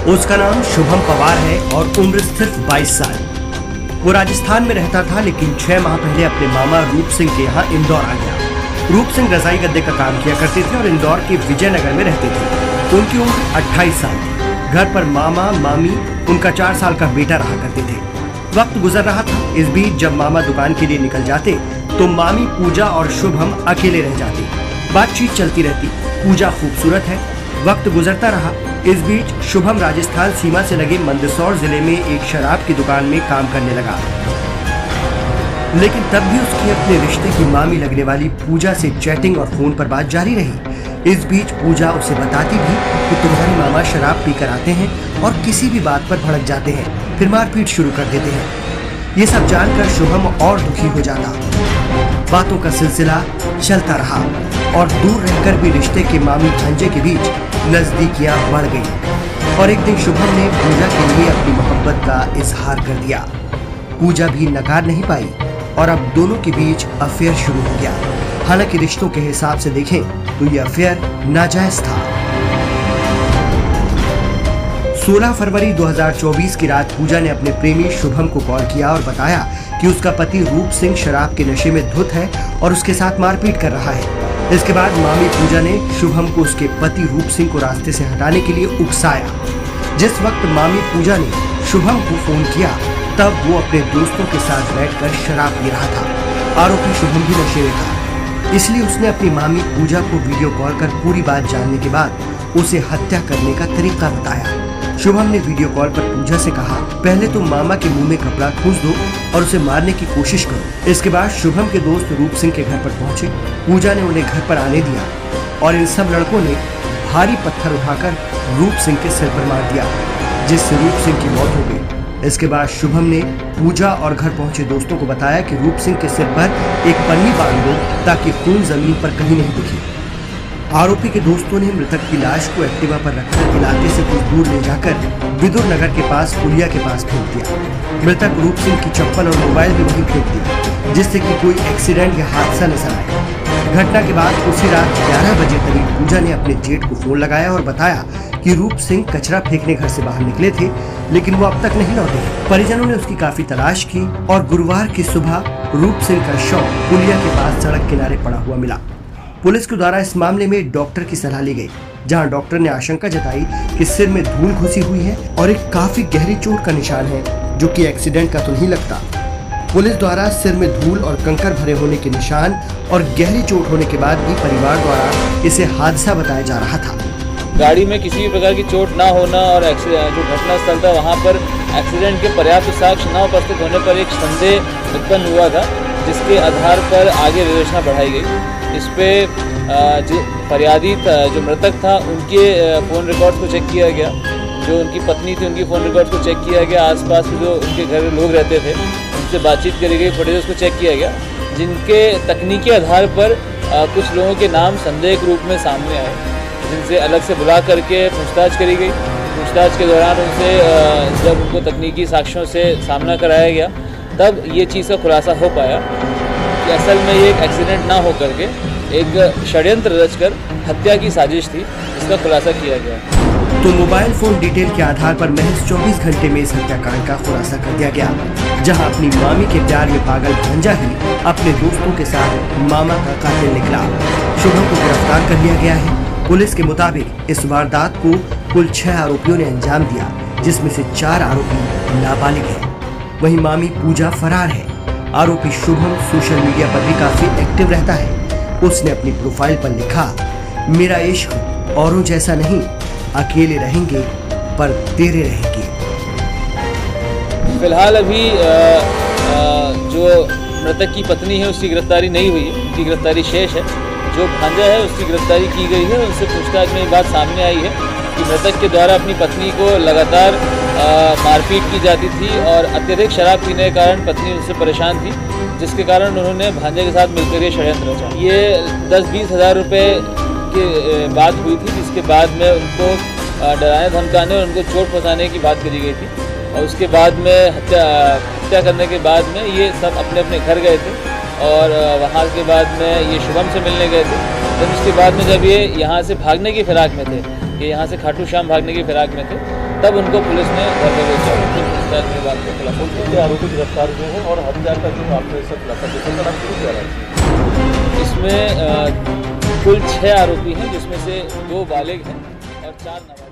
उसका नाम शुभम पवार है और उम्र सिर्फ 22 साल। वो राजस्थान में रहता था, लेकिन 6 माह पहले अपने मामा रूप सिंह के यहाँ इंदौर आ गया। रूप सिंह रजाई गद्दे का काम किया करते थे और इंदौर के विजयनगर में रहते थे। उनकी उम्र 28 साल थी। घर पर मामा मामी उनका 4 साल का बेटा रहा करते थे। वक्त गुजर रहा था। इस बीच जब मामा दुकान के लिए निकल जाते तो मामी पूजा और शुभम अकेले रह जाते। बातचीत चलती रहती। पूजा खूबसूरत है। वक्त गुजरता रहा। इस बीच शुभम राजस्थान सीमा से लगे मंदसौर जिले में एक शराब की दुकान में काम करने लगा, लेकिन तब भी उसकी अपने रिश्ते की मामी लगने वाली पूजा से चैटिंग और फोन पर बात जारी रही। इस बीच पूजा उसे बताती भी कि तुम्हारी मामा शराब पीकर आते हैं और किसी भी बात पर भड़क जाते हैं, फिर मारपीट शुरू कर देते हैं। ये सब जानकर शुभम और दुखी हो जाता। बातों का सिलसिला चलता रहा और दूर रहकर भी रिश्ते के मामी भांजे के बीच नजदीकियां बढ़ गई और एक दिन शुभम ने पूजा के लिए अपनी मोहब्बत का इजहार कर दिया। पूजा भी नकार नहीं पाई और अब दोनों के बीच अफेयर शुरू हो गया। हालांकि रिश्तों के हिसाब से देखें तो यह अफेयर नाजायज था। 16 फरवरी 2024 की रात पूजा ने अपने प्रेमी शुभम को कॉल किया और बताया कि उसका पति रूप सिंह शराब के नशे में धुत है और उसके साथ मारपीट कर रहा है। इसके बाद मामी पूजा ने शुभम को उसके पति रूप सिंह को रास्ते से हटाने के लिए उकसाया। जिस वक्त मामी पूजा ने शुभम को फोन किया तब वो अपने दोस्तों के साथ बैठकर शराब पी रहा था। आरोपी शुभम भी नशे में था, इसलिए उसने अपनी मामी पूजा को वीडियो कॉल कर पूरी बात जानने के बाद उसे हत्या करने का तरीका बताया। शुभम ने वीडियो कॉल पर पूजा से कहा, पहले तुम मामा के मुंह में कपड़ा ठूंस दो और उसे मारने की कोशिश करो। इसके बाद शुभम के दोस्त रूप सिंह के घर पर पहुंचे। पूजा ने उन्हें घर पर आने दिया और इन सब लड़कों ने भारी पत्थर उठाकर रूप सिंह के सिर पर मार दिया, जिससे रूप सिंह की मौत हो गई। इसके बाद शुभम ने पूजा और घर पहुंचे दोस्तों को बताया कि रूप सिंह के सिर पर एक पन्नी बांध दो ताकि खून जमीन पर कहीं नहीं दिखे। आरोपी के दोस्तों ने मृतक की लाश को एक्टिवा पर रखकर इलाके से कुछ दूर ले जाकर विदुर नगर के पास पुलिया के पास फेंक दिया। मृतक रूप सिंह की चप्पल और मोबाइल भी वहीं फेंक दिया, जिससे कि कोई एक्सीडेंट या हादसा नजर आया। घटना के बाद उसी रात 11 बजे करीब पूजा ने अपने जेठ को फोन लगाया और बताया कि रूप सिंह कचरा फेंकने घर से बाहर निकले थे, लेकिन वो अब तक नहीं लौटे। परिजनों ने उसकी काफी तलाश की और गुरुवार की सुबह रूप सिंह का शव पुलिया के पास सड़क किनारे पड़ा हुआ मिला। पुलिस के द्वारा इस मामले में डॉक्टर की सलाह ली गई, जहां डॉक्टर ने आशंका जताई कि सिर में धूल घुसी हुई है और एक काफी गहरी चोट का निशान है, जो कि एक्सीडेंट का तो नहीं लगता। पुलिस द्वारा सिर में धूल और कंकर भरे होने के निशान और गहरी चोट होने के बाद भी परिवार द्वारा इसे हादसा बताया जा रहा था। गाड़ी में किसी भी प्रकार की चोट ना होना और जो घटना स्थल था वहाँ पर एक्सीडेंट के पर्याप्त साक्ष्य न उपस्थित होने पर एक संदेह उत्पन्न हुआ था, जिसके आधार पर आगे विवेचना बढ़ाई गई। इस पे जो फरियादी जो मृतक था उनके फ़ोन रिकॉर्ड्स को चेक किया गया, जो उनकी पत्नी थी उनकी फ़ोन रिकॉर्ड्स को चेक किया गया, आसपास के जो उनके घर में लोग रहते थे उनसे बातचीत करी गई, फुटेज को चेक किया गया, जिनके तकनीकी आधार पर कुछ लोगों के नाम संदेह के रूप में सामने आए, जिनसे अलग से बुला करके पूछताछ करी गई। पूछताछ के दौरान उनसे जब उनको तकनीकी साक्ष्यों से सामना कराया गया तब ये चीज़ का खुलासा हो पाया कि असल में ये एक एक्सीडेंट ना हो करके एक षड्यंत्र रचकर हत्या की साजिश थी, इसका खुलासा किया गया। तो मोबाइल फोन डिटेल के आधार पर महज 24 घंटे में इस हत्याकांड का खुलासा कर दिया गया, जहां अपनी मामी के प्यार में पागल भांजा ही अपने दोस्तों के साथ मामा का कातिल निकला। शुभम को गिरफ्तार कर लिया गया है। पुलिस के मुताबिक इस वारदात को कुल 6 आरोपियों ने अंजाम दिया, जिसमें से 4 आरोपी नाबालिग हैं। वहीं मामी पूजा फरार है। आरोपी शुभम सोशल मीडिया पर भी काफी एक्टिव रहता है। उसने अपनी प्रोफाइल पर लिखा, मेरा इश्क औरों जैसा नहीं, अकेले रहेंगे पर तेरे रहेंगे। फिलहाल अभी जो मृतक की पत्नी है उसकी गिरफ्तारी नहीं हुई है, उसकी गिरफ्तारी शेष है। जो भांजा है उसकी गिरफ्तारी की गई है। उससे पूछताछ में ये बात सामने आई है कि मृतक के द्वारा अपनी पत्नी को लगातार मारपीट की जाती थी और अत्यधिक शराब पीने के कारण पत्नी उससे परेशान थी, जिसके कारण उन्होंने भांजे के साथ मिलकर ये षड्यंत्र रचा। ये 10-20 हज़ार रुपये की बात हुई थी, जिसके बाद में उनको डराने धमकाने और उनको चोट पहुँचाने की बात करी गई थी और उसके बाद में हत्या करने के बाद में ये सब अपने अपने घर गए थे और वहाँ के बाद में ये शुभम से मिलने गए थे। फिर उसके बाद में जब ये यहाँ से भागने की फिराक में थे कि यहाँ से खाटू श्याम भागने की फिराक में थे, तब उनको पुलिस ने घर पर भेजा और फिर पूछताछ में बात को खुलासा किया। आरोपी गिरफ्तार हुए हैं और हत्या का जो आपने सब खुलासा किया सर, आप क्यों कह रहे हैं? इसमें कुल 6 आरोपी हैं, जिसमें से 2 बालिग हैं और 4 नाबालिग।